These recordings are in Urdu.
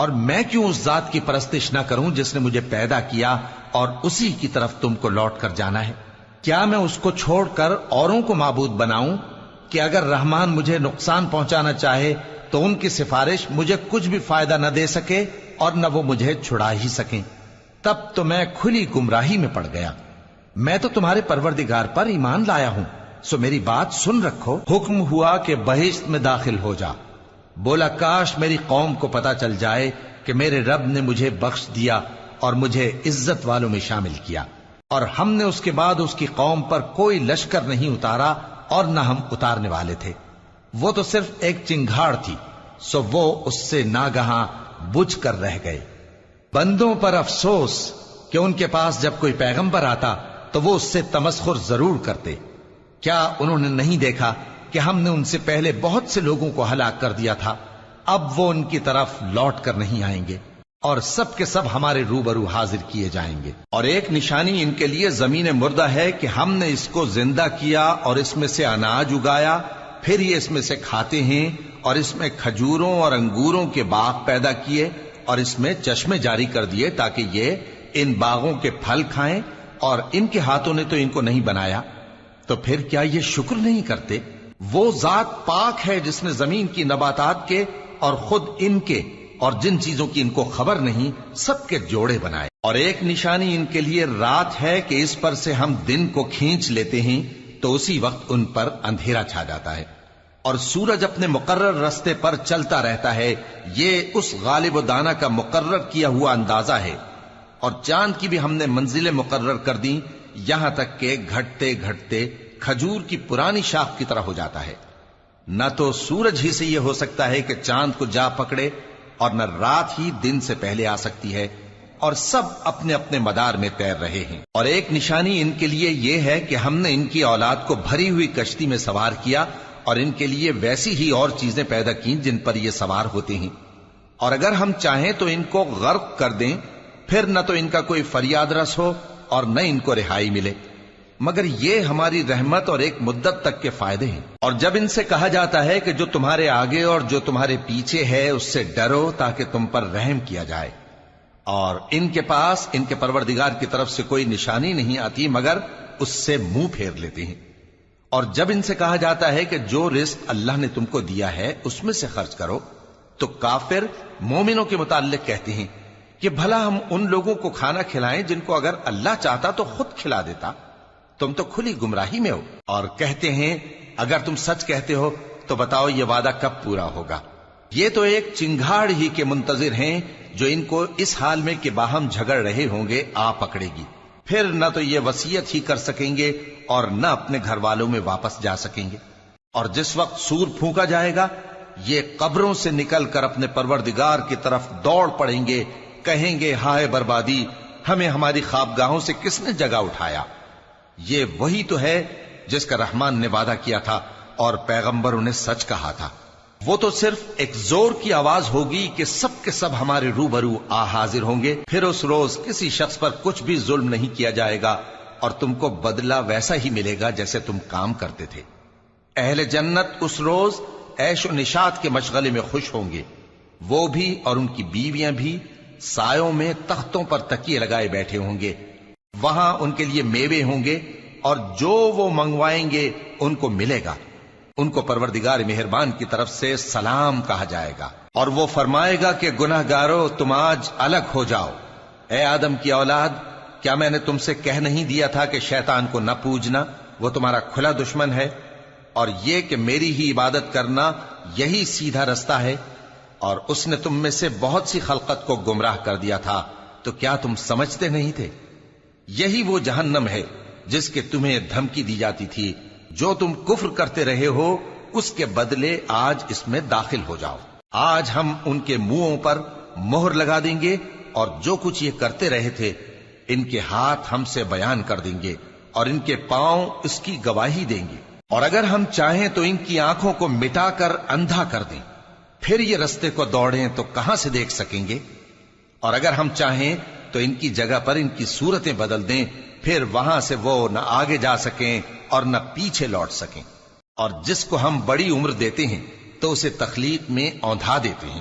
اور میں کیوں اس ذات کی پرستش نہ کروں جس نے مجھے پیدا کیا اور اسی کی طرف تم کو لوٹ کر جانا ہے؟ کیا میں اس کو چھوڑ کر اوروں کو معبود بناؤں کہ اگر رحمان مجھے نقصان پہنچانا چاہے تو ان کی سفارش مجھے کچھ بھی فائدہ نہ دے سکے اور نہ وہ مجھے چھڑا ہی سکیں؟ تب تو میں کھلی گمراہی میں پڑ گیا۔ میں تو تمہارے پروردگار پر ایمان لایا ہوں، سو میری بات سن رکھو۔ حکم ہوا کہ بہشت میں داخل ہو جا۔ بولا کاش میری قوم کو پتا چل جائے کہ میرے رب نے مجھے بخش دیا اور مجھے عزت والوں میں شامل کیا، اور ہم نے اس کے بعد اس کی قوم پر کوئی لشکر نہیں اتارا اور نہ ہم اتارنے والے تھے۔ وہ تو صرف ایک چنگھاڑ تھی، سو وہ اس سے ناگہاں بجھ کر رہ گئے۔ بندوں پر افسوس کہ ان کے پاس جب کوئی پیغمبر آتا تو وہ اس سے تمسخر ضرور کرتے۔ کیا انہوں نے نہیں دیکھا کہ ہم نے ان سے پہلے بہت سے لوگوں کو ہلاک کر دیا تھا؟ اب وہ ان کی طرف لوٹ کر نہیں آئیں گے اور سب کے سب ہمارے روبرو حاضر کیے جائیں گے۔ اور ایک نشانی ان کے لیے زمین مردہ ہے کہ ہم نے اس کو زندہ کیا اور اس میں سے اناج اگایا، پھر یہ اس میں سے کھاتے ہیں، اور اس میں کھجوروں اور انگوروں کے باغ پیدا کیے اور اس میں چشمے جاری کر دیے تاکہ یہ ان باغوں کے پھل کھائیں، اور ان کے ہاتھوں نے تو ان کو نہیں بنایا، تو پھر کیا یہ شکر نہیں کرتے؟ وہ ذات پاک ہے جس نے زمین کی نباتات کے اور خود ان کے اور جن چیزوں کی ان کو خبر نہیں سب کے جوڑے بنائے۔ اور ایک نشانی ان کے لیے رات ہے کہ اس پر سے ہم دن کو کھینچ لیتے ہیں تو اسی وقت ان پر اندھیرا چھا جاتا ہے، اور سورج اپنے مقرر رستے پر چلتا رہتا ہے۔ یہ اس غالب و دانا کا مقرر کیا ہوا اندازہ ہے۔ اور چاند کی بھی ہم نے منزلیں مقرر کر دیں، یہاں تک کہ گھٹتے گھٹتے کھجور کی پرانی شاخ کی طرح ہو جاتا ہے۔ نہ تو سورج ہی سے یہ ہو سکتا ہے کہ چاند کو جا پکڑے، اور نہ رات ہی دن سے پہلے آ سکتی ہے، اور سب اپنے اپنے مدار میں تیر رہے ہیں۔ اور ایک نشانی ان کے لیے یہ ہے کہ ہم نے ان کی اولاد کو بھری ہوئی کشتی میں سوار کیا، اور ان کے لیے ویسی ہی اور چیزیں پیدا کی جن پر یہ سوار ہوتے ہیں، اور اگر ہم چاہیں تو ان کو غرق کر دیں، پھر نہ تو ان کا کوئی فریاد رس ہو اور نہ ان کو رہائی ملے، مگر یہ ہماری رحمت اور ایک مدت تک کے فائدے ہیں۔ اور جب ان سے کہا جاتا ہے کہ جو تمہارے آگے اور جو تمہارے پیچھے ہے اس سے ڈرو تاکہ تم پر رحم کیا جائے، اور ان کے پاس ان کے پروردگار کی طرف سے کوئی نشانی نہیں آتی مگر اس سے منہ پھیر لیتے ہیں۔ اور جب ان سے کہا جاتا ہے کہ جو رزق اللہ نے تم کو دیا ہے اس میں سے خرچ کرو، تو کافر مومنوں کے متعلق کہتے ہیں کہ بھلا ہم ان لوگوں کو کھانا کھلائیں جن کو اگر اللہ چاہتا تو خود کھلا دیتا، تم تو کھلی گمراہی میں ہو۔ اور کہتے ہیں اگر تم سچ کہتے ہو تو بتاؤ یہ وعدہ کب پورا ہوگا؟ یہ تو ایک چنگھاڑ ہی کے منتظر ہیں جو ان کو اس حال میں کہ باہم جھگڑ رہے ہوں گے آ پکڑے گی، پھر نہ تو یہ وصیت ہی کر سکیں گے اور نہ اپنے گھر والوں میں واپس جا سکیں گے۔ اور جس وقت سور پھونکا جائے گا یہ قبروں سے نکل کر اپنے پروردگار کی طرف دوڑ پڑیں گے، کہیں گے ہائے بربادی، ہمیں ہماری خوابگاہوں سے کس نے جگہ اٹھایا۔ یہ وہی تو ہے جس کا رحمان نے وعدہ کیا تھا اور پیغمبروں نے سچ کہا تھا۔ وہ تو صرف ایک زور کی آواز ہوگی کہ سب کے سب ہمارے روبرو آ حاضر ہوں گے، پھر اس روز کسی شخص پر کچھ بھی ظلم نہیں کیا جائے گا، اور تم کو بدلہ ویسا ہی ملے گا جیسے تم کام کرتے تھے۔ اہل جنت اس روز عیش و نشاط کے مشغلے میں خوش ہوں گے، وہ بھی اور ان کی بیویاں بھی سایوں میں تختوں پر تکیے لگائے بیٹھے ہوں گے۔ وہاں ان کے لیے میوے ہوں گے اور جو وہ منگوائیں گے ان کو ملے گا۔ ان کو پروردگار مہربان کی طرف سے سلام کہا جائے گا، اور وہ فرمائے گا کہ گناہ گارو تم آج الگ ہو جاؤ۔ اے آدم کی اولاد، کیا میں نے تم سے کہہ نہیں دیا تھا کہ شیطان کو نہ پوجنا، وہ تمہارا کھلا دشمن ہے، اور یہ کہ میری ہی عبادت کرنا یہی سیدھا رستہ ہے، اور اس نے تم میں سے بہت سی خلقت کو گمراہ کر دیا تھا، تو کیا تم سمجھتے نہیں تھے؟ یہی وہ جہنم ہے جس کے تمہیں دھمکی دی جاتی تھی، جو تم کفر کرتے رہے ہو اس کے بدلے آج اس میں داخل ہو جاؤ۔ آج ہم ان کے منہوں پر مہر لگا دیں گے، اور جو کچھ یہ کرتے رہے تھے ان کے ہاتھ ہم سے بیان کر دیں گے، اور ان کے پاؤں اس کی گواہی دیں گے۔ اور اگر ہم چاہیں تو ان کی آنکھوں کو مٹا کر اندھا کر دیں، پھر یہ رستے کو دوڑیں تو کہاں سے دیکھ سکیں گے؟ اور اگر ہم چاہیں تو ان کی جگہ پر ان کی صورتیں بدل دیں، پھر وہاں سے وہ نہ آگے جا سکیں اور نہ پیچھے لوٹ سکیں۔ اور جس کو ہم بڑی عمر دیتے ہیں تو اسے تخلیق میں اوندھا دیتے ہیں۔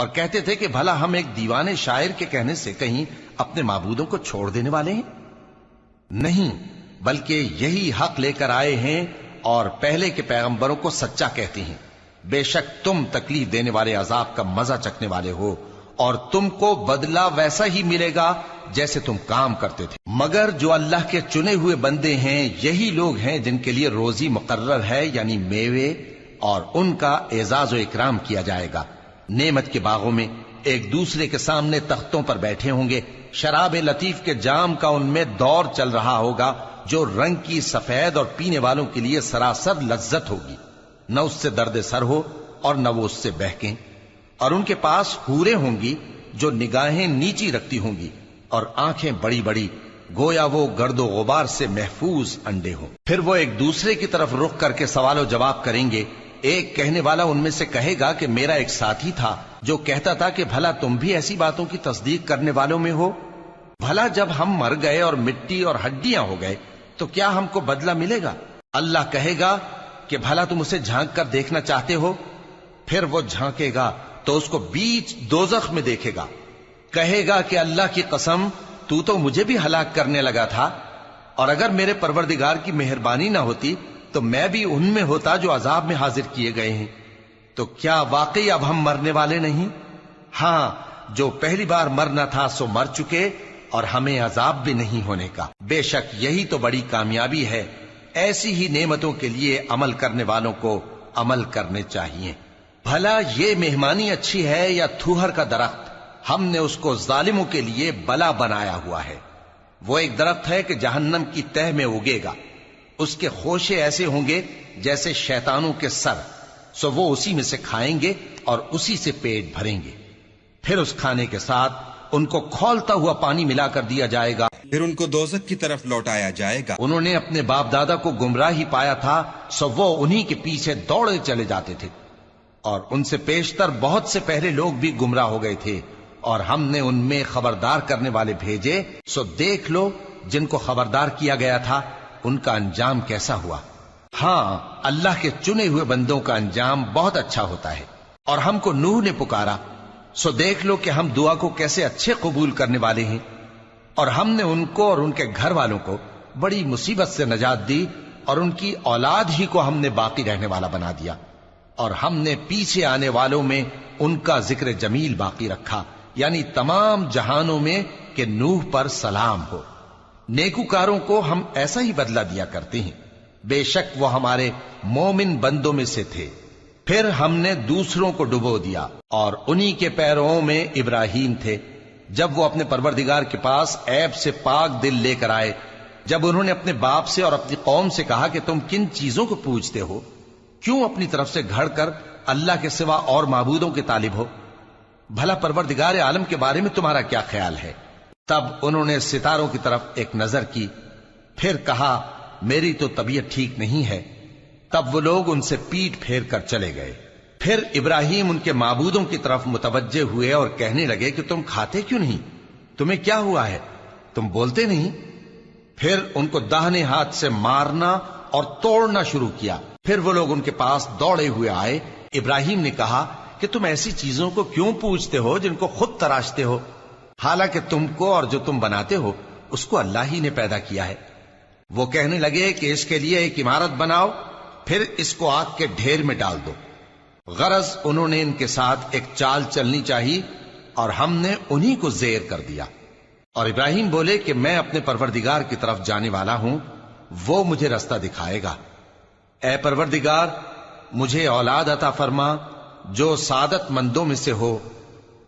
اور کہتے تھے کہ بھلا ہم ایک دیوانے شاعر کے کہنے سے کہیں اپنے معبودوں کو چھوڑ دینے والے ہیں؟ نہیں، بلکہ یہی حق لے کر آئے ہیں اور پہلے کے پیغمبروں کو سچا کہتے ہیں۔ بے شک تم تکلیف دینے والے عذاب کا مزہ چکھنے والے ہو، اور تم کو بدلہ ویسا ہی ملے گا جیسے تم کام کرتے تھے۔ مگر جو اللہ کے چنے ہوئے بندے ہیں یہی لوگ ہیں جن کے لیے روزی مقرر ہے، یعنی میوے، اور ان کا اعزاز و اکرام کیا جائے گا۔ نعمت کے باغوں میں ایک دوسرے کے سامنے تختوں پر بیٹھے ہوں گے، شراب لطیف کے جام کا ان میں دور چل رہا ہوگا جو رنگ کی سفید اور پینے والوں کے لیے سراسر لذت ہوگی، نہ اس سے درد سر ہو اور نہ وہ اس سے بہکیں۔ اور ان کے پاس حوریں ہوں گی جو نگاہیں نیچی رکھتی ہوں گی اور آنکھیں بڑی بڑی، گویا وہ گرد و غبار سے محفوظ انڈے ہوں۔ پھر وہ ایک دوسرے کی طرف رخ کر کے سوال و جواب کریں گے۔ ایک کہنے والا ان میں سے کہے گا کہ میرا ایک ساتھی تھا جو کہتا تھا کہ بھلا تم بھی ایسی باتوں کی تصدیق کرنے والوں میں ہو؟ بھلا جب ہم مر گئے اور مٹی اور ہڈیاں ہو گئے تو کیا ہم کو بدلہ ملے گا؟ اللہ کہے گا کہ بھلا تم اسے جھانک کر دیکھنا چاہتے ہو؟ پھر وہ جھانکے گا تو اس کو بیچ دوزخ میں دیکھے گا، کہے گا کہ اللہ کی قسم تو مجھے بھی ہلاک کرنے لگا تھا، اور اگر میرے پروردگار کی مہربانی نہ ہوتی تو میں بھی ان میں ہوتا جو عذاب میں حاضر کیے گئے ہیں۔ تو کیا واقعی اب ہم مرنے والے نہیں؟ ہاں، جو پہلی بار مرنا تھا سو مر چکے، اور ہمیں عذاب بھی نہیں ہونے کا۔ بے شک یہی تو بڑی کامیابی ہے۔ ایسی ہی نعمتوں کے لیے عمل کرنے والوں کو عمل کرنے چاہیے۔ بھلا یہ مہمانی اچھی ہے یا تھوہر کا درخت؟ ہم نے اس کو ظالموں کے لیے بلا بنایا ہوا ہے۔ وہ ایک درخت ہے کہ جہنم کی تہ میں اگے گا، اس کے خوشے ایسے ہوں گے جیسے شیطانوں کے سر، سو وہ اسی میں سے کھائیں گے اور اسی سے پیٹ بھریں گے۔ پھر اس کھانے کے ساتھ ان کو کھولتا ہوا پانی ملا کر دیا جائے گا، پھر ان کو دوزخ کی طرف لوٹایا جائے گا۔ انہوں نے اپنے باپ دادا کو گمراہ ہی پایا تھا، سو وہ انہی کے پیچھے دوڑے چلے جاتے تھے، اور ان سے پیشتر بہت سے پہلے لوگ بھی گمراہ ہو گئے تھے، اور ہم نے ان میں خبردار کرنے والے بھیجے، سو دیکھ لو جن کو خبردار کیا گیا تھا ان کا انجام کیسا ہوا۔ ہاں، اللہ کے چنے ہوئے بندوں کا انجام بہت اچھا ہوتا ہے۔ اور ہم کو نوح نے پکارا، سو دیکھ لو کہ ہم دعا کو کیسے اچھے قبول کرنے والے ہیں، اور ہم نے ان کو اور ان کے گھر والوں کو بڑی مصیبت سے نجات دی، اور ان کی اولاد ہی کو ہم نے باقی رہنے والا بنا دیا، اور ہم نے پیچھے آنے والوں میں ان کا ذکر جمیل باقی رکھا، یعنی تمام جہانوں میں کہ نوح پر سلام ہو۔ نیکوکاروں کو ہم ایسا ہی بدلہ دیا کرتے ہیں، بے شک وہ ہمارے مومن بندوں میں سے تھے۔ پھر ہم نے دوسروں کو ڈبو دیا، اور انہی کے پیروں میں ابراہیم تھے، جب وہ اپنے پروردگار کے پاس عیب سے پاک دل لے کر آئے، جب انہوں نے اپنے باپ سے اور اپنی قوم سے کہا کہ تم کن چیزوں کو پوجتے ہو؟ کیوں اپنی طرف سے گھڑ کر اللہ کے سوا اور معبودوں کے طالب ہو؟ بھلا پروردگار عالم کے بارے میں تمہارا کیا خیال ہے؟ تب انہوں نے ستاروں کی طرف ایک نظر کی، پھر کہا میری تو طبیعت ٹھیک نہیں ہے۔ تب وہ لوگ ان سے پیٹ پھیر کر چلے گئے۔ پھر ابراہیم ان کے معبودوں کی طرف متوجہ ہوئے اور کہنے لگے کہ تم کھاتے کیوں نہیں؟ تمہیں کیا ہوا ہے؟ تم بولتے نہیں؟ پھر ان کو داہنے ہاتھ سے مارنا اور توڑنا شروع کیا۔ پھر وہ لوگ ان کے پاس دوڑے ہوئے آئے۔ ابراہیم نے کہا کہ تم ایسی چیزوں کو کیوں پوجتے ہو جن کو خود تراشتے ہو؟ حالانکہ تم کو اور جو تم بناتے ہو اس کو اللہ ہی نے پیدا کیا ہے۔ وہ کہنے لگے کہ اس کے لیے ایک عمارت بناؤ، پھر اس کو آگ کے ڈھیر میں ڈال دو۔ غرض انہوں نے ان کے ساتھ ایک چال چلنی چاہی، اور ہم نے انہی کو زیر کر دیا۔ اور ابراہیم بولے کہ میں اپنے پروردگار کی طرف جانے والا ہوں، وہ مجھے رستہ دکھائے گا۔ اے پروردگار، مجھے اولاد عطا فرما جو سعادت مندوں میں سے ہو۔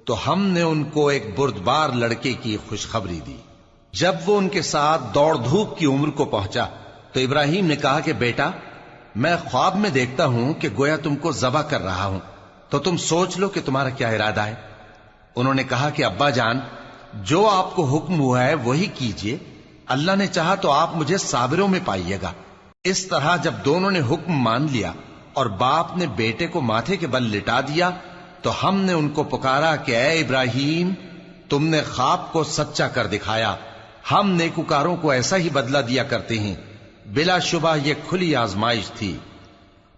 تو ہم نے ان کو ایک بردبار لڑکے کی خوشخبری دی۔ جب وہ ان کے ساتھ دوڑ دھوپ کی عمر کو پہنچا تو ابراہیم نے کہا کہ بیٹا، میں خواب میں دیکھتا ہوں کہ گویا تم کو ذبح کر رہا ہوں، تو تم سوچ لو کہ تمہارا کیا ارادہ ہے۔ انہوں نے کہا کہ ابا جان، جو آپ کو حکم ہوا ہے وہی کیجئے، اللہ نے چاہا تو آپ مجھے صابروں میں پائیے گا۔ اس طرح جب دونوں نے حکم مان لیا اور باپ نے بیٹے کو ماتھے کے بل لٹا دیا، تو ہم نے ان کو پکارا کہ اے ابراہیم، تم نے خواب کو سچا کر دکھایا، ہم نیکوکاروں کو ایسا ہی بدلہ دیا کرتے ہیں۔ بلا شبہ یہ کھلی آزمائش تھی،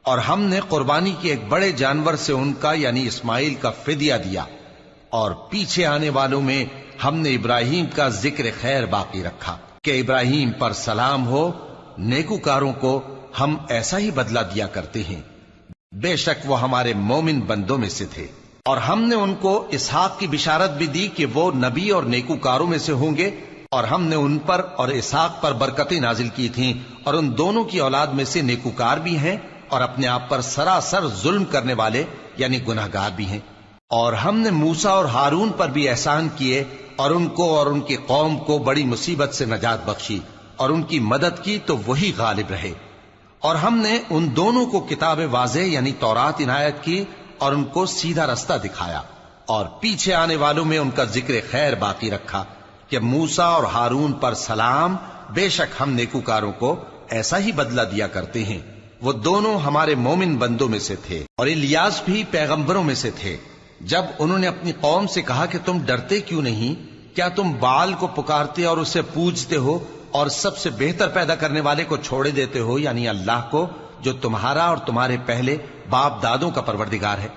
اور ہم نے قربانی کی ایک بڑے جانور سے ان کا یعنی اسماعیل کا فدیہ دیا، اور پیچھے آنے والوں میں ہم نے ابراہیم کا ذکر خیر باقی رکھا کہ ابراہیم پر سلام ہو، نیکوکاروں کو ہم ایسا ہی بدلہ دیا کرتے ہیں، بے شک وہ ہمارے مومن بندوں میں سے تھے۔ اور ہم نے ان کو اسحاق کی بشارت بھی دی کہ وہ نبی اور نیکوکاروں میں سے ہوں گے، اور ہم نے ان پر اور اسحاق پر برکتیں نازل کی تھیں، اور ان دونوں کی اولاد میں سے نیکوکار بھی ہیں اور اپنے آپ پر سراسر ظلم کرنے والے یعنی گناہگار بھی ہیں۔ اور ہم نے موسیٰ اور ہارون پر بھی احسان کیے اور ان کو اور ان کی قوم کو بڑی مصیبت سے نجات بخشی اور ان کی مدد کی تو وہی غالب رہے۔ اور ہم نے ان دونوں کو کتاب واضح یعنی تورات عنایت کی اور ان کو سیدھا رستہ دکھایا، اور پیچھے آنے والوں میں ان کا ذکر خیر باقی رکھا کہ موسیٰ اور ہارون پر سلام، بے شک ہم نیکوکاروں کو ایسا ہی بدلہ دیا کرتے ہیں۔ وہ دونوں ہمارے مومن بندوں میں سے تھے، اور الیاس بھی پیغمبروں میں سے تھے۔ جب انہوں نے اپنی قوم سے کہا کہ تم ڈرتے کیوں نہیں؟ کیا تم بال کو پکارتے اور اسے پوجتے ہو اور سب سے بہتر پیدا کرنے والے کو چھوڑے دیتے ہو یعنی اللہ کو، جو تمہارا اور تمہارے پہلے باپ دادوں کا پروردگار ہے؟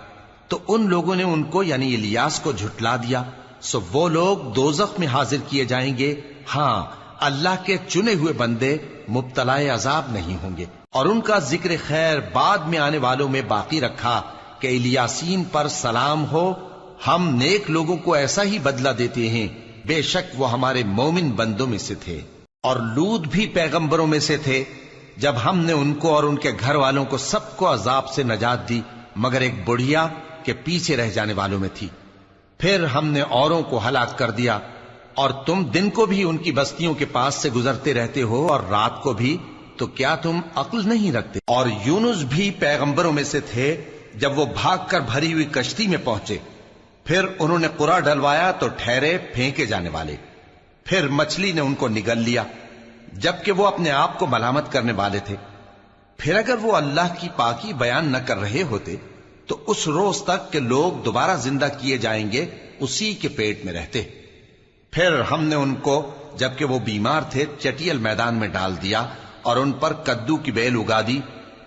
تو ان لوگوں نے ان کو یعنی الیاس کو جھٹلا دیا، سو وہ لوگ دوزخ میں حاضر کیے جائیں گے۔ ہاں، اللہ کے چنے ہوئے بندے مبتلا عذاب نہیں ہوں گے۔ اور ان کا ذکر خیر بعد میں آنے والوں میں باقی رکھا کہ الیاسین پر سلام ہو، ہم نیک لوگوں کو ایسا ہی بدلہ دیتے ہیں، بے شک وہ ہمارے مومن بندوں میں سے تھے۔ اور لوط بھی پیغمبروں میں سے تھے، جب ہم نے ان کو اور ان کے گھر والوں کو سب کو عذاب سے نجات دی مگر ایک بڑھیا کہ پیچھے رہ جانے والوں میں تھی۔ پھر ہم نے اوروں کو ہلاک کر دیا، اور تم دن کو بھی ان کی بستیوں کے پاس سے گزرتے رہتے ہو اور رات کو بھی، تو کیا تم عقل نہیں رکھتے؟ اور یونس بھی پیغمبروں میں سے تھے، جب وہ بھاگ کر بھری ہوئی کشتی میں پہنچے، پھر انہوں نے قرعہ ڈلوایا تو ٹھہرے پھینکے جانے والے، پھر مچھلی نے ان کو نگل لیا جبکہ وہ اپنے آپ کو ملامت کرنے والے تھے۔ پھر اگر وہ اللہ کی پاکی بیان نہ کر رہے ہوتے تو اس روز تک کہ لوگ دوبارہ زندہ کیے جائیں گے اسی کے پیٹ میں رہتے۔ پھر ہم نے ان کو جبکہ وہ بیمار تھے چٹیل میدان میں ڈال دیا اور ان پر کدو کی بیل اگا دی،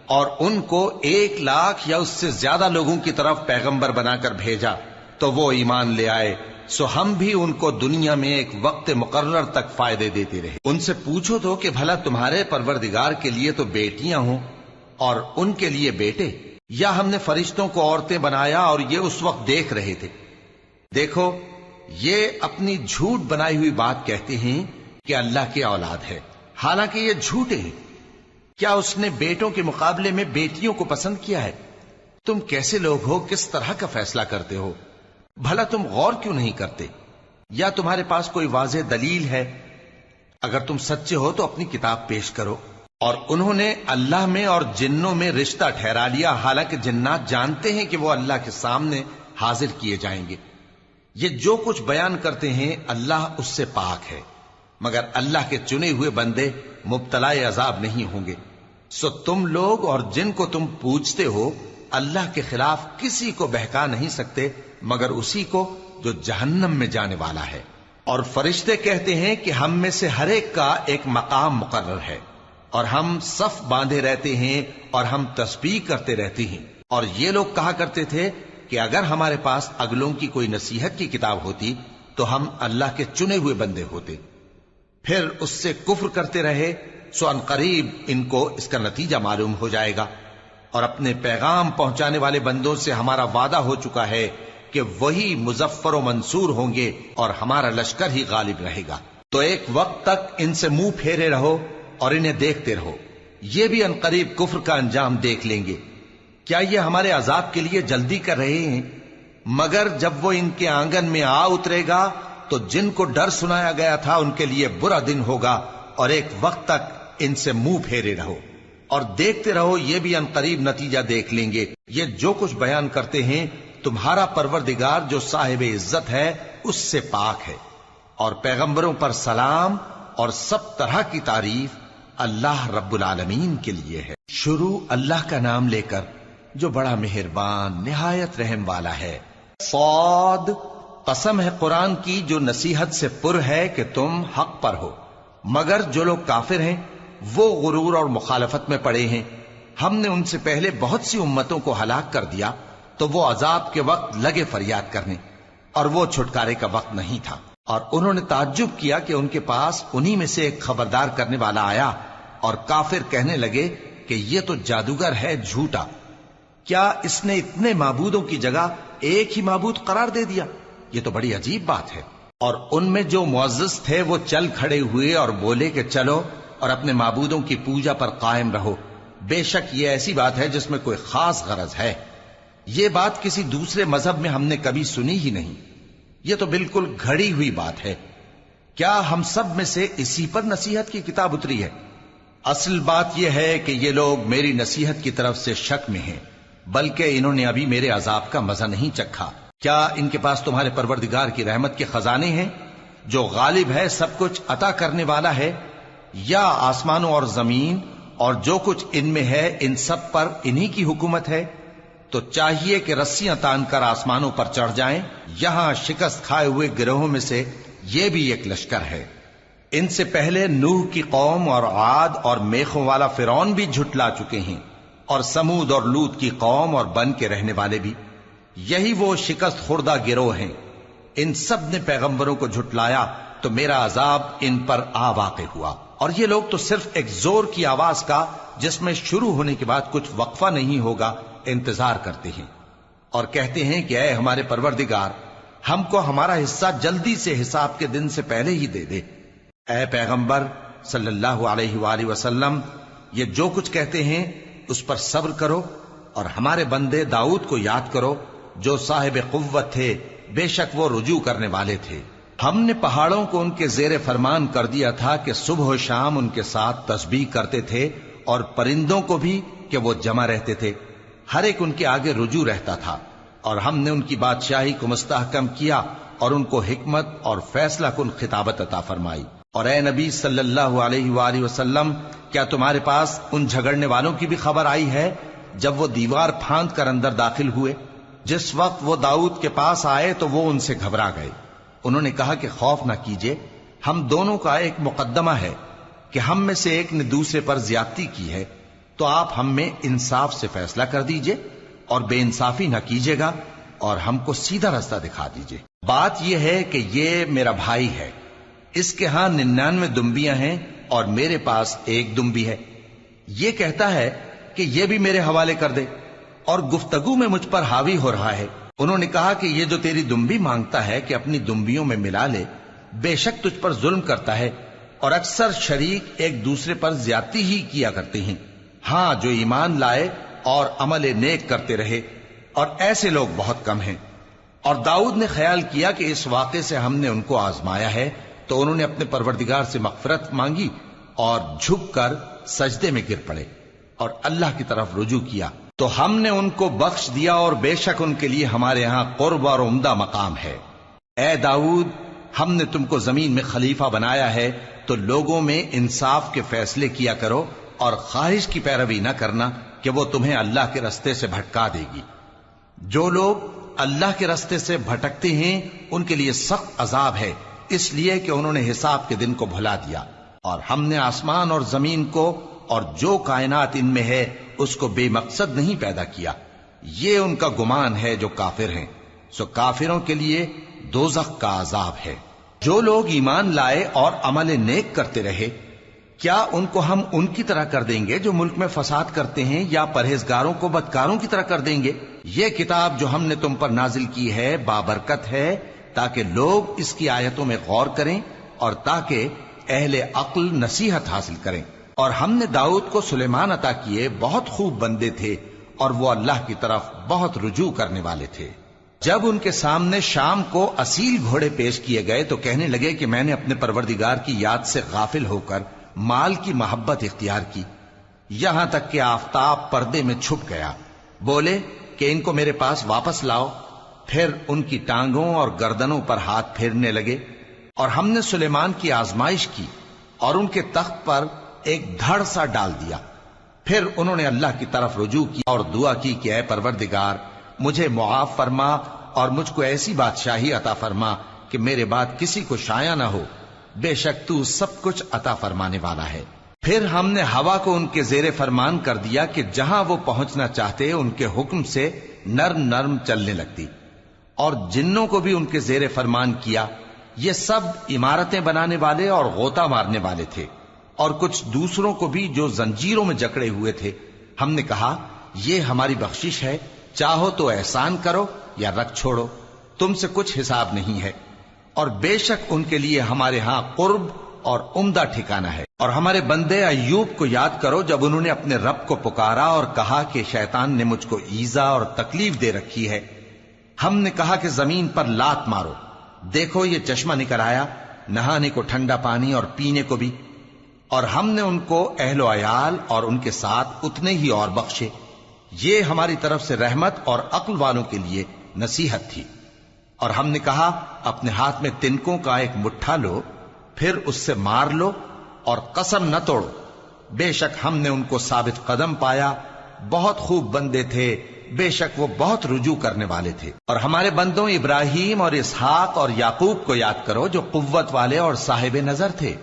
اور ان کو 1,00,000 یا اس سے زیادہ لوگوں کی طرف پیغمبر بنا کر بھیجا تو وہ ایمان لے آئے، سو ہم بھی ان کو دنیا میں ایک وقت مقرر تک فائدے دیتے رہے۔ ان سے پوچھو تو کہ بھلا تمہارے پروردگار کے لیے تو بیٹیاں ہوں اور ان کے لیے بیٹے، یا ہم نے فرشتوں کو عورتیں بنایا اور یہ اس وقت دیکھ رہے تھے؟ دیکھو، یہ اپنی جھوٹ بنائی ہوئی بات کہتے ہیں کہ اللہ کی اولاد ہے، حالانکہ یہ جھوٹے ہیں۔ کیا اس نے بیٹوں کے مقابلے میں بیٹیوں کو پسند کیا ہے؟ تم کیسے لوگ ہو، کس طرح کا فیصلہ کرتے ہو؟ بھلا تم غور کیوں نہیں کرتے؟ یا تمہارے پاس کوئی واضح دلیل ہے؟ اگر تم سچے ہو تو اپنی کتاب پیش کرو۔ اور انہوں نے اللہ میں اور جنوں میں رشتہ ٹھہرا لیا، حالانکہ جنات جانتے ہیں کہ وہ اللہ کے سامنے حاضر کیے جائیں گے۔ یہ جو کچھ بیان کرتے ہیں اللہ اس سے پاک ہے، مگر اللہ کے چنے ہوئے بندے مبتلا عذاب نہیں ہوں گے۔ سو تم لوگ اور جن کو تم پوجتے ہو اللہ کے خلاف کسی کو بہکا نہیں سکتے مگر اسی کو جو جہنم میں جانے والا ہے۔ اور فرشتے کہتے ہیں کہ ہم میں سے ہر ایک کا ایک مقام مقرر ہے، اور ہم صف باندھے رہتے ہیں اور ہم تسبیح کرتے رہتے ہیں۔ اور یہ لوگ کہا کرتے تھے کہ اگر ہمارے پاس اگلوں کی کوئی نصیحت کی کتاب ہوتی تو ہم اللہ کے چنے ہوئے بندے ہوتے۔ پھر اس سے کفر کرتے رہے، سو ان قریب ان کو اس کا نتیجہ معلوم ہو جائے گا۔ اور اپنے پیغام پہنچانے والے بندوں سے ہمارا وعدہ ہو چکا ہے کہ وہی مظفر و منصور ہوں گے اور ہمارا لشکر ہی غالب رہے گا۔ تو ایک وقت تک ان سے منہ پھیرے رہو اور انہیں دیکھتے رہو، یہ بھی ان قریب کفر کا انجام دیکھ لیں گے۔ کیا یہ ہمارے عذاب کے لیے جلدی کر رہے ہیں؟ مگر جب وہ ان کے آنگن میں آ اترے گا تو جن کو ڈر سنایا گیا تھا ان کے لیے برا دن ہوگا، اور ایک وقت تک ان سے منہ پھیرے رہو اور دیکھتے رہو، یہ بھی ان قریب نتیجہ دیکھ لیں گے۔ یہ جو کچھ بیان کرتے ہیں تمہارا پروردگار جو صاحب عزت ہے اس سے پاک ہے۔ اور پیغمبروں پر سلام اور سب طرح کی تعریف اللہ رب العالمین کے لیے ہے۔ شروع اللہ کا نام لے کر جو بڑا مہربان نہایت رحم والا ہے۔ صاد، قسم ہے قرآن کی جو نصیحت سے پر ہے کہ تم حق پر ہو، مگر جو لوگ کافر ہیں وہ غرور اور مخالفت میں پڑے ہیں۔ ہم نے ان سے پہلے بہت سی امتوں کو ہلاک کر دیا تو وہ عذاب کے وقت لگے فریاد کرنے، اور وہ چھٹکارے کا وقت نہیں تھا۔ اور انہوں نے تعجب کیا کہ ان کے پاس انہی میں سے ایک خبردار کرنے والا آیا، اور کافر کہنے لگے کہ یہ تو جادوگر ہے جھوٹا، کیا اس نے اتنے معبودوں کی جگہ ایک ہی معبود قرار دے دیا؟ یہ تو بڑی عجیب بات ہے۔ اور ان میں جو معزز تھے وہ چل کھڑے ہوئے اور بولے کہ چلو اور اپنے معبودوں کی پوجا پر قائم رہو، بے شک یہ ایسی بات ہے جس میں کوئی خاص غرض ہے، یہ بات کسی دوسرے مذہب میں ہم نے کبھی سنی ہی نہیں، یہ تو بالکل گھڑی ہوئی بات ہے، کیا ہم سب میں سے اسی پر نصیحت کی کتاب اتری ہے؟ اصل بات یہ ہے کہ یہ لوگ میری نصیحت کی طرف سے شک میں ہیں، بلکہ انہوں نے ابھی میرے عذاب کا مزہ نہیں چکھا۔ کیا ان کے پاس تمہارے پروردگار کی رحمت کے خزانے ہیں جو غالب ہے، سب کچھ عطا کرنے والا ہے؟ یا آسمانوں اور زمین اور جو کچھ ان میں ہے ان سب پر انہی کی حکومت ہے؟ تو چاہیے کہ رسیاں تان کر آسمانوں پر چڑھ جائیں، یہاں شکست کھائے ہوئے گروہوں میں سے یہ بھی ایک لشکر ہے۔ ان سے پہلے نوح کی قوم اور عاد اور میخوں والا فرعون بھی جھٹلا چکے ہیں، اور سمود اور لوط کی قوم اور بن کے رہنے والے بھی، یہی وہ شکست خوردہ گروہ ہیں۔ ان سب نے پیغمبروں کو جھٹلایا تو میرا عذاب ان پر آ واقع ہوا، اور یہ لوگ تو صرف ایک زور کی آواز کا جس میں شروع ہونے کے بعد کچھ وقفہ نہیں ہوگا انتظار کرتے ہیں، اور کہتے ہیں کہ اے ہمارے پروردگار، ہم کو ہمارا حصہ جلدی سے حساب کے دن سے پہلے ہی دے دے۔ اے پیغمبر صلی اللہ علیہ وآلہ وسلم، یہ جو کچھ کہتے ہیں اس پر صبر کرو، اور ہمارے بندے داؤد کو یاد کرو جو صاحب قوت تھے، بے شک وہ رجوع کرنے والے تھے۔ ہم نے پہاڑوں کو ان کے زیر فرمان کر دیا تھا کہ صبح و شام ان کے ساتھ تسبیح کرتے تھے، اور پرندوں کو بھی کہ وہ جمع رہتے تھے، ہر ایک ان کے آگے رجوع رہتا تھا، اور ہم نے ان کی بادشاہی کو مستحکم کیا اور ان کو حکمت اور فیصلہ کن خطابت عطا فرمائی۔ اور اے نبی صلی اللہ علیہ وآلہ وسلم، کیا تمہارے پاس ان جھگڑنے والوں کی بھی خبر آئی ہے جب وہ دیوار پھاند کر اندر داخل ہوئے؟ جس وقت وہ داؤد کے پاس آئے تو وہ ان سے گھبرا گئے، انہوں نے کہا کہ خوف نہ کیجیے، ہم دونوں کا ایک مقدمہ ہے کہ ہم میں سے ایک نے دوسرے پر زیادتی کی ہے، تو آپ ہم میں انصاف سے فیصلہ کر دیجئے اور بے انصافی نہ کیجیے گا، اور ہم کو سیدھا راستہ دکھا دیجئے۔ بات یہ ہے کہ یہ میرا بھائی ہے، اس کے ہاں 99 دمبیاں ہیں اور میرے پاس ایک دمبی ہے، یہ کہتا ہے کہ یہ بھی میرے حوالے کر دے، اور گفتگو میں مجھ پر حاوی ہو رہا ہے۔ انہوں نے کہا کہ یہ جو تیری دمبی مانگتا ہے کہ اپنی دمبیوں میں ملا لے، بے شک تجھ پر ظلم کرتا ہے، اور اکثر شریک ایک دوسرے پر زیادتی ہی کیا کرتے ہیں۔ ہاں، جو ایمان لائے اور عمل نیک کرتے رہے، اور ایسے لوگ بہت کم ہیں۔ اور داؤد نے خیال کیا کہ اس واقعے سے ہم نے ان کو آزمایا ہے، تو انہوں نے اپنے پروردگار سے مغفرت مانگی اور جھک کر سجدے میں گر پڑے اور اللہ کی طرف رجوع کیا، تو ہم نے ان کو بخش دیا، اور بے شک ان کے لیے ہمارے ہاں قرب اور عمدہ مقام ہے۔ اے داؤد، ہم نے تم کو زمین میں خلیفہ بنایا ہے، تو لوگوں میں انصاف کے فیصلے کیا کرو، اور خواہش کی پیروی نہ کرنا کہ وہ تمہیں اللہ کے رستے سے بھٹکا دے گی۔ جو لوگ اللہ کے رستے سے بھٹکتے ہیں ان کے لیے سخت عذاب ہے، اس لیے کہ انہوں نے حساب کے دن کو بھلا دیا۔ اور ہم نے آسمان اور زمین کو اور جو کائنات ان میں ہے اس کو بے مقصد نہیں پیدا کیا، یہ ان کا گمان ہے جو کافر ہیں، سو کافروں کے لیے دوزخ کا عذاب ہے۔ جو لوگ ایمان لائے اور عمل نیک کرتے رہے، کیا ان کو ہم ان کی طرح کر دیں گے جو ملک میں فساد کرتے ہیں، یا پرہیزگاروں کو بدکاروں کی طرح کر دیں گے؟ یہ کتاب جو ہم نے تم پر نازل کی ہے بابرکت ہے، تاکہ لوگ اس کی آیتوں میں غور کریں اور تاکہ اہل عقل نصیحت حاصل کریں۔ اور ہم نے داؤد کو سلیمان عطا کیے، بہت خوب بندے تھے، اور وہ اللہ کی طرف بہت رجوع کرنے والے تھے۔ جب ان کے سامنے شام کو اصیل گھوڑے پیش کیے گئے تو کہنے لگے کہ میں نے اپنے پروردگار کی یاد سے غافل ہو کر مال کی محبت اختیار کی، یہاں تک کہ آفتاب پردے میں چھپ گیا۔ بولے کہ ان کو میرے پاس واپس لاؤ، پھر ان کی ٹانگوں اور گردنوں پر ہاتھ پھیرنے لگے، اور ہم نے سلیمان کی آزمائش کی اور ان کے تخت پر ایک دھڑ سا ڈال دیا۔ پھر انہوں نے اللہ کی طرف رجوع کی اور دعا کی کہ اے پروردگار، مجھے معاف فرما اور مجھ کو ایسی بادشاہی عطا فرما کہ میرے بعد کسی کو شایع نہ ہو، بے شک تو سب کچھ عطا فرمانے والا ہے۔ پھر ہم نے ہوا کو ان کے زیر فرمان کر دیا کہ جہاں وہ پہنچنا چاہتے ان کے حکم سے نرم نرم چلنے لگتی، اور جنوں کو بھی ان کے زیر فرمان کیا. یہ سب عمارتیں بنانے والے اور غوطہ مارنے والے تھے، اور کچھ دوسروں کو بھی جو زنجیروں میں جکڑے ہوئے تھے. ہم نے کہا یہ ہماری بخشش ہے، چاہو تو احسان کرو یا رکھ چھوڑو، تم سے کچھ حساب نہیں ہے. اور بے شک ان کے لیے ہمارے ہاں قرب اور عمدہ ٹھکانہ ہے. اور ہمارے بندے ایوب کو یاد کرو جب انہوں نے اپنے رب کو پکارا اور کہا کہ شیطان نے مجھ کو ایذا اور تکلیف دے رکھی ہے. ہم نے کہا کہ زمین پر لات مارو، دیکھو یہ چشمہ نکل آیا، نہانے کو ٹھنڈا پانی اور پینے کو بھی. اور ہم نے ان کو اہل و عیال اور ان کے ساتھ اتنے ہی اور بخشے. یہ ہماری طرف سے رحمت اور عقل والوں کے لیے نصیحت تھی. اور ہم نے کہا اپنے ہاتھ میں تنکوں کا ایک مٹھا لو، پھر اس سے مار لو اور قسم نہ توڑو. بے شک ہم نے ان کو ثابت قدم پایا، بہت خوب بندے تھے، بے شک وہ بہت رجوع کرنے والے تھے. اور ہمارے بندوں ابراہیم اور اسحاق اور یعقوب کو یاد کرو جو قوت والے اور صاحب نظر تھے.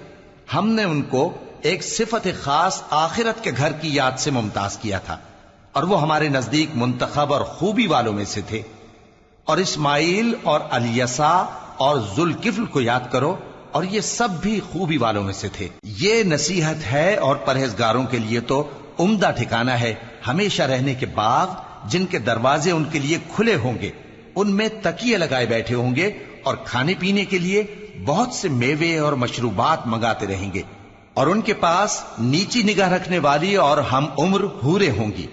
ہم نے ان کو ایک صفت خاص آخرت کے گھر کی یاد سے ممتاز کیا تھا، اور وہ ہمارے نزدیک منتخب اور خوبی والوں میں سے تھے. اور اسماعیل اور الیسع اور ذوالکفل کو یاد کرو، اور یہ سب بھی خوبی والوں میں سے تھے. یہ نصیحت ہے اور پرہیزگاروں کے لیے تو عمدہ ٹھکانہ ہے ہمیشہ رہنے کے باغ جن کے دروازے ان کے لیے کھلے ہوں گے، ان میں تکیے لگائے بیٹھے ہوں گے، اور کھانے پینے کے لیے بہت سے میوے اور مشروبات منگاتے رہیں گے. اور ان کے پاس نیچی نگاہ رکھنے والی اور ہم عمر حوریں ہوں گی.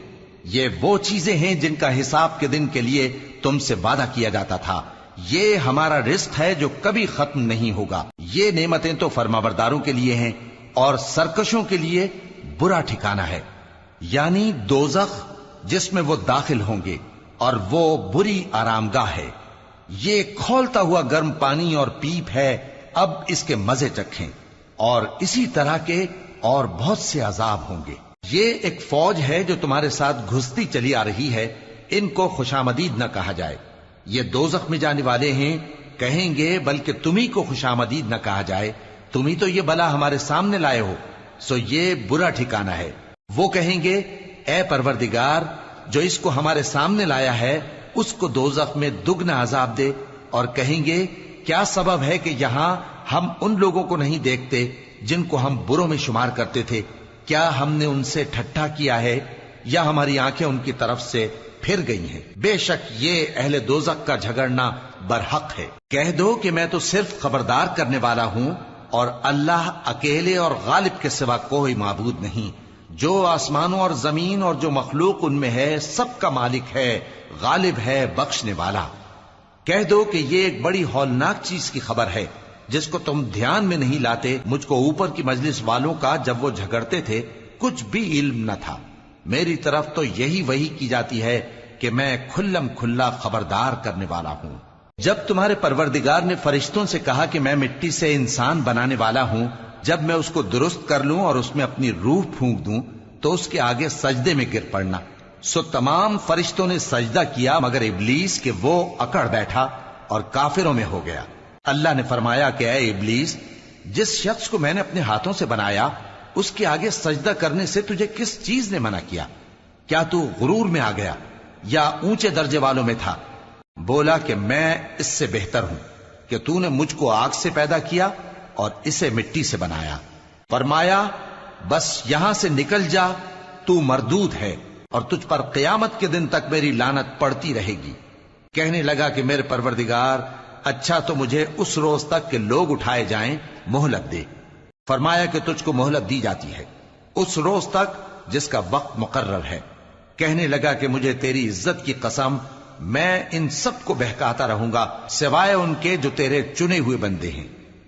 یہ وہ چیزیں ہیں جن کا حساب کے دن کے لیے تم سے وعدہ کیا جاتا تھا. یہ ہمارا رزق ہے جو کبھی ختم نہیں ہوگا. یہ نعمتیں تو فرمانبرداروں کے لیے ہیں، اور سرکشوں کے لیے برا ٹھکانہ ہے، یعنی دوزخ جس میں وہ داخل ہوں گے، اور وہ بری آرام گاہ ہے. یہ کھولتا ہوا گرم پانی اور پیپ ہے، اب اس کے مزے چکھیں. اور اسی طرح کے اور بہت سے عذاب ہوں گے. یہ ایک فوج ہے جو تمہارے ساتھ گھستی چلی آ رہی ہے، ان کو خوشامدید نہ کہا جائے. یہ دوزخ میں جانے والے ہیں، کہیں گے بلکہ تمہیں کو خوشامدید نہ کہا جائے، تمہیں تو یہ بلا ہمارے سامنے لائے ہو، سو یہ برا ٹھکانہ ہے. وہ کہیں گے اے پروردگار جو اس کو ہمارے سامنے لایا ہے اس کو دوزخ میں دگنا عذاب دے. اور کہیں گے کیا سبب ہے کہ یہاں ہم ان لوگوں کو نہیں دیکھتے جن کو ہم بروں میں شمار کرتے تھے؟ کیا ہم نے ان سے ٹھٹھا کیا ہے یا ہماری آنکھیں ان کی طرف سے پھر گئی ہیں؟ بے شک یہ اہل دوزخ کا جھگڑنا برحق ہے. کہہ دو کہ میں تو صرف خبردار کرنے والا ہوں، اور اللہ اکیلے اور غالب کے سوا کوئی معبود نہیں. جو آسمانوں اور زمین اور جو مخلوق ان میں ہے سب کا مالک ہے، غالب ہے، بخشنے والا. کہہ دو کہ یہ ایک بڑی ہولناک چیز کی خبر ہے جس کو تم دھیان میں نہیں لاتے. مجھ کو اوپر کی مجلس والوں کا جب وہ جھگڑتے تھے کچھ بھی علم نہ تھا. میری طرف تو یہی وحی کی جاتی ہے کہ میں کھلم کھلا خبردار کرنے والا ہوں. جب تمہارے پروردگار نے فرشتوں سے کہا کہ میں مٹی سے انسان بنانے والا ہوں، جب میں اس کو درست کر لوں اور اس میں اپنی روح پھونک دوں تو اس کے آگے سجدے میں گر پڑنا. سو تمام فرشتوں نے سجدہ کیا مگر ابلیس کہ وہ اکڑ بیٹھا اور کافروں میں ہو گیا. اللہ نے فرمایا کہ اے ابلیس، جس شخص کو میں نے اپنے ہاتھوں سے بنایا اس کے آگے سجدہ کرنے سے تجھے کس چیز نے منع کیا؟ کیا تو غرور میں آ گیا یا اونچے درجے والوں میں تھا؟ بولا کہ میں اس سے بہتر ہوں کہ تو نے مجھ کو آگ سے پیدا کیا اور اسے مٹی سے بنایا. فرمایا بس یہاں سے نکل جا، تو مردود ہے اور تجھ پر قیامت کے دن تک میری لعنت پڑتی رہے گی. کہنے لگا کہ میرے پروردگار، اچھا تو مجھے اس روز تک کہ لوگ اٹھائے جائیں مہلت دے. فرمایا کہ تجھ کو مہلت دی جاتی ہے اس روز تک جس کا وقت مقرر ہے. کہنے لگا کہ مجھے تیری عزت کی قسم، میں ان سب کو بہکاتا رہوں گا سوائے ان کے جو تیرے چنے ہوئے بندے ہیں.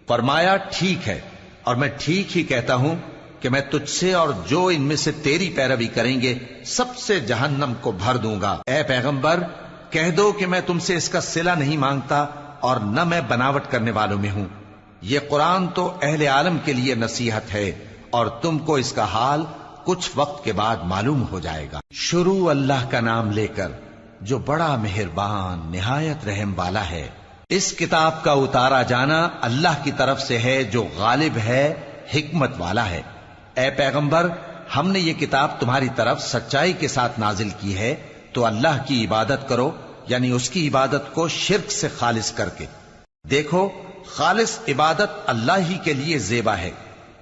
فرمایا ٹھیک ہے، اور میں ٹھیک ہی کہتا ہوں کہ میں تجھ سے اور جو ان میں سے تیری پیروی کریں گے سب سے جہنم کو بھر دوں گا. اے پیغمبر کہہ دو کہ میں تم سے اس کا صلہ نہیں مانگتا اور نہ میں بناوٹ کرنے والوں میں ہوں. یہ قرآن تو اہل عالم کے لیے نصیحت ہے اور تم کو اس کا حال کچھ وقت کے بعد معلوم ہو جائے گا. شروع اللہ کا نام لے کر جو بڑا مہربان نہایت رحم والا ہے. اس کتاب کا اتارا جانا اللہ کی طرف سے ہے جو غالب ہے، حکمت والا ہے. اے پیغمبر، ہم نے یہ کتاب تمہاری طرف سچائی کے ساتھ نازل کی ہے، تو اللہ کی عبادت کرو یعنی اس کی عبادت کو شرک سے خالص کر کے۔ دیکھو، خالص عبادت اللہ ہی کے لیے زیبا ہے،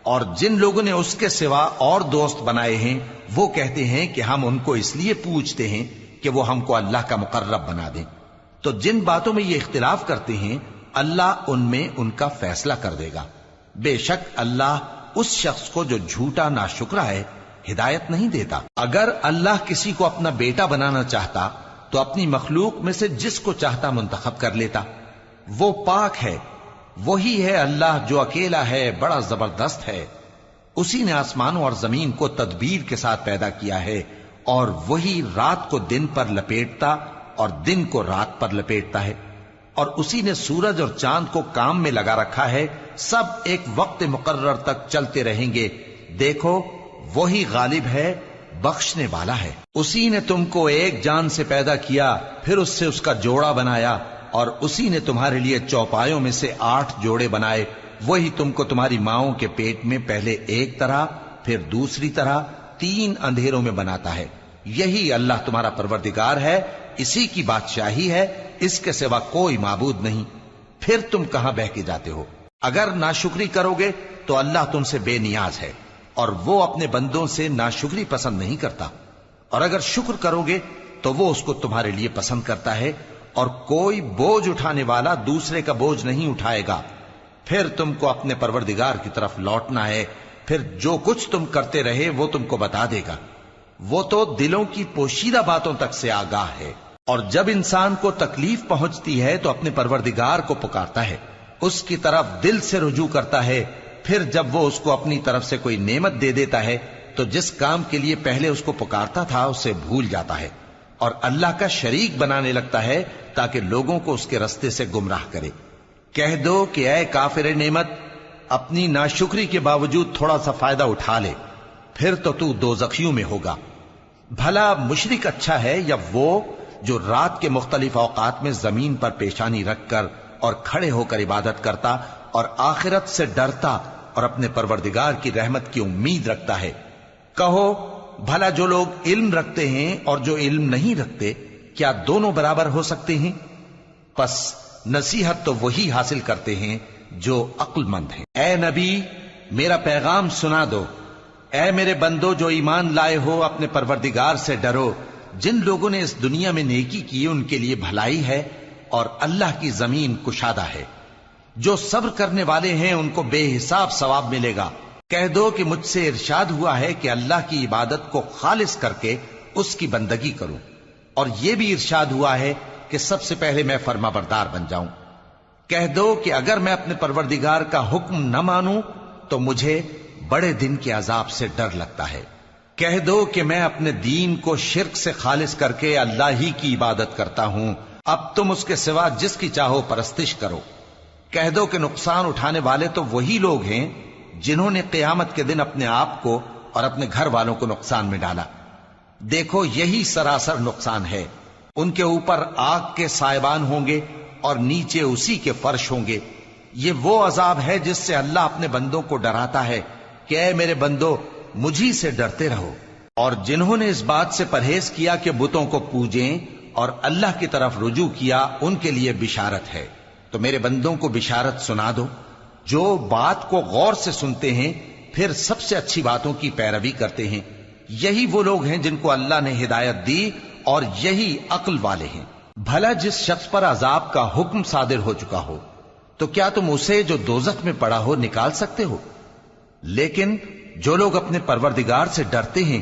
اور جن لوگوں نے اس کے سوا اور دوست بنائے ہیں وہ کہتے ہیں کہ ہم ان کو اس لیے پوجتے ہیں کہ وہ ہم کو اللہ کا مقرب بنا دیں۔ تو جن باتوں میں یہ اختلاف کرتے ہیں اللہ ان میں ان کا فیصلہ کر دے گا۔ بے شک اللہ اس شخص کو جو جھوٹا ناشکرا ہے ہدایت نہیں دیتا۔ اگر اللہ کسی کو اپنا بیٹا بنانا چاہتا تو اپنی مخلوق میں سے جس کو چاہتا منتخب کر لیتا۔ وہ پاک ہے، وہی ہے اللہ جو اکیلا ہے، بڑا زبردست ہے۔ اسی نے آسمانوں اور زمین کو تدبیر کے ساتھ پیدا کیا ہے، اور وہی رات کو دن پر لپیٹتا اور دن کو رات پر لپیٹتا ہے، اور اسی نے سورج اور چاند کو کام میں لگا رکھا ہے، سب ایک وقت مقرر تک چلتے رہیں گے۔ دیکھو، وہی غالب ہے، بخشنے والا ہے۔ اسی نے تم کو ایک جان سے پیدا کیا، پھر اس سے اس کا جوڑا بنایا، اور اسی نے تمہارے لیے چوپایوں میں سے 8 جوڑے بنائے۔ وہی تم کو تمہاری ماؤں کے پیٹ میں پہلے ایک طرح، پھر دوسری طرح 3 اندھیروں میں بناتا ہے۔ یہی اللہ تمہارا پروردگار ہے، اسی کی بادشاہی ہے، اس کے سوا کوئی معبود نہیں۔ پھر تم کہاں بہ کے جاتے ہو؟ اگر ناشکری کرو گے تو اللہ تم سے بے نیاز ہے، اور وہ اپنے بندوں سے ناشکری پسند نہیں کرتا، اور اگر شکر کرو گے تو وہ اس کو تمہارے لیے پسند کرتا ہے، اور کوئی بوجھ اٹھانے والا دوسرے کا بوجھ نہیں اٹھائے گا۔ پھر تم کو اپنے پروردگار کی طرف لوٹنا ہے، پھر جو کچھ تم کرتے رہے وہ تم کو بتا دے گا۔ وہ تو دلوں کی پوشیدہ باتوں تک سے آگاہ ہے۔ اور جب انسان کو تکلیف پہنچتی ہے تو اپنے پروردگار کو پکارتا ہے، اس کی طرف دل سے رجوع کرتا ہے، پھر جب وہ اس کو اپنی طرف سے کوئی نعمت دے دیتا ہے تو جس کام کے لیے پہلے اس کو پکارتا تھا اسے بھول جاتا ہے، اور اللہ کا شریک بنانے لگتا ہے تاکہ لوگوں کو اس کے رستے سے گمراہ کرے۔ کہہ دو کہ اے کافر نعمت، اپنی ناشکری کے باوجود تھوڑا سا فائدہ اٹھا لے، پھر تو دوزخیوں میں ہوگا۔ بھلا مشرک اچھا ہے یا وہ جو رات کے مختلف اوقات میں زمین پر پیشانی رکھ کر اور کھڑے ہو کر عبادت کرتا اور آخرت سے ڈرتا اور اپنے پروردگار کی رحمت کی امید رکھتا ہے۔ کہو، بھلا جو لوگ علم رکھتے ہیں اور جو علم نہیں رکھتے، کیا دونوں برابر ہو سکتے ہیں؟ پس نصیحت تو وہی حاصل کرتے ہیں جو عقل مند ہیں۔ اے نبی، میرا پیغام سنا دو۔ اے میرے بندو جو ایمان لائے ہو، اپنے پروردگار سے ڈرو۔ جن لوگوں نے اس دنیا میں نیکی کی ان کے لیے بھلائی ہے، اور اللہ کی زمین کشادہ ہے۔ جو صبر کرنے والے ہیں ان کو بے حساب ثواب ملے گا۔ کہہ دو کہ مجھ سے ارشاد ہوا ہے کہ اللہ کی عبادت کو خالص کر کے اس کی بندگی کروں، اور یہ بھی ارشاد ہوا ہے کہ سب سے پہلے میں فرما بردار بن جاؤں۔ کہہ دو کہ اگر میں اپنے پروردگار کا حکم نہ مانوں تو مجھے بڑے دن کے عذاب سے ڈر لگتا ہے۔ کہہ دو کہ میں اپنے دین کو شرک سے خالص کر کے اللہ ہی کی عبادت کرتا ہوں، اب تم اس کے سوا جس کی چاہو پرستش کرو۔ کہہ دو کہ نقصان اٹھانے والے تو وہی لوگ ہیں جنہوں نے قیامت کے دن اپنے آپ کو اور اپنے گھر والوں کو نقصان میں ڈالا۔ دیکھو، یہی سراسر نقصان ہے۔ ان کے اوپر آگ کے سائبان ہوں گے اور نیچے اسی کے فرش ہوں گے۔ یہ وہ عذاب ہے جس سے اللہ اپنے بندوں کو ڈراتا ہے کہ اے میرے بندو، مجھی سے ڈرتے رہو۔ اور جنہوں نے اس بات سے پرہیز کیا کہ بتوں کو پوجیں اور اللہ کی طرف رجوع کیا، ان کے لیے بشارت ہے۔ تو میرے بندوں کو بشارت سنا دو، جو بات کو غور سے سنتے ہیں پھر سب سے اچھی باتوں کی پیروی کرتے ہیں۔ یہی وہ لوگ ہیں جن کو اللہ نے ہدایت دی، اور یہی عقل والے ہیں۔ بھلا جس شخص پر عذاب کا حکم صادر ہو چکا ہو، تو کیا تم اسے جو دوزخ میں پڑا ہو نکال سکتے ہو؟ لیکن جو لوگ اپنے پروردگار سے ڈرتے ہیں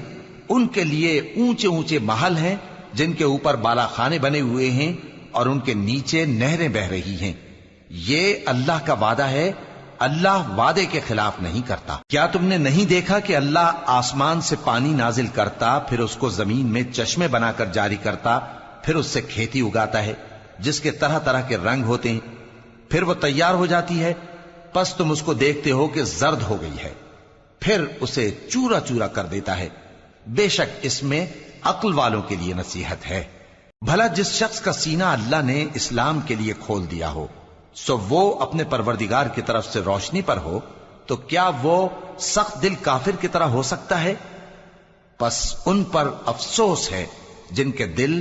ان کے لیے اونچے اونچے محل ہیں جن کے اوپر بالا خانے بنے ہوئے ہیں اور ان کے نیچے نہریں بہ رہی ہیں۔ یہ اللہ کا وعدہ ہے، اللہ وعدے کے خلاف نہیں کرتا۔ کیا تم نے نہیں دیکھا کہ اللہ آسمان سے پانی نازل کرتا، پھر اس کو زمین میں چشمے بنا کر جاری کرتا، پھر اس سے کھیتی اگاتا ہے جس کے طرح طرح کے رنگ ہوتے ہیں، پھر وہ تیار ہو جاتی ہے، پس تم اس کو دیکھتے ہو کہ زرد ہو گئی ہے، پھر اسے چورا چورا کر دیتا ہے۔ بے شک اس میں عقل والوں کے لیے نصیحت ہے۔ بھلا جس شخص کا سینہ اللہ نے اسلام کے لیے کھول دیا ہو، سو وہ اپنے پروردگار کی طرف سے روشنی پر ہو، تو کیا وہ سخت دل کافر کی طرح ہو سکتا ہے؟ پس ان پر افسوس ہے جن کے دل